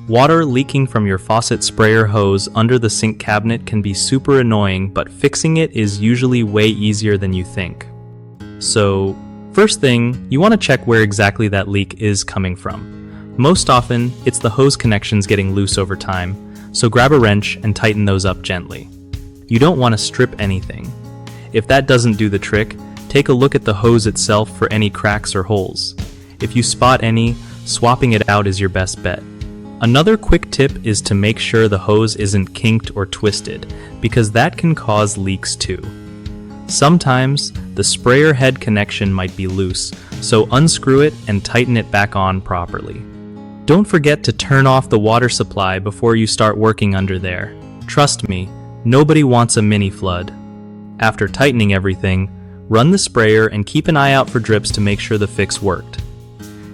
Water leaking from your faucet sprayer hose under the sink cabinet can be super annoying, but fixing it is usually way easier than you think. So, first thing, you want to check where exactly that leak is coming from. Most often, it's the hose connections getting loose over time, so grab a wrench and tighten those up gently. You don't want to strip anything. If that doesn't do the trick, take a look at the hose itself for any cracks or holes. If you spot any, swapping it out is your best bet. Another quick tip is to make sure the hose isn't kinked or twisted, because that can cause leaks too. Sometimes, the sprayer head connection might be loose, so unscrew it and tighten it back on properly. Don't forget to turn off the water supply before you start working under there. Trust me, nobody wants a mini flood. After tightening everything, run the sprayer and keep an eye out for drips to make sure the fix worked.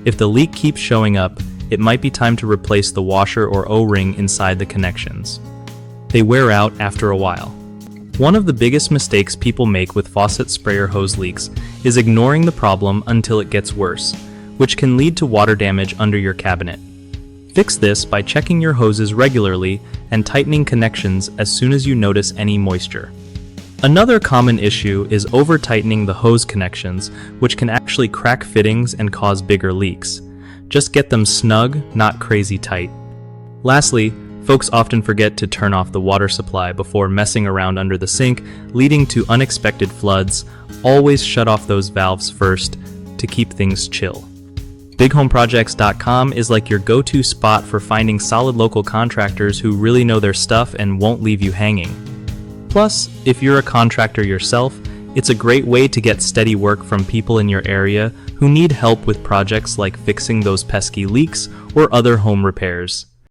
If the leak keeps showing up, it might be time to replace the washer or O-ring inside the connections. They wear out after a while. One of the biggest mistakes people make with faucet sprayer hose leaks is ignoring the problem until it gets worse, which can lead to water damage under your cabinet. Fix this by checking your hoses regularly and tightening connections as soon as you notice any moisture. Another common issue is over-tightening the hose connections, which can actually crack fittings and cause bigger leaks. Just get them snug, not crazy tight. Lastly, folks often forget to turn off the water supply before messing around under the sink, leading to unexpected floods. Always shut off those valves first to keep things chill. BigHomeProjects.com is like your go-to spot for finding solid local contractors who really know their stuff and won't leave you hanging. Plus, if you're a contractor yourself, it's a great way to get steady work from people in your area who need help with projects like fixing those pesky leaks or other home repairs.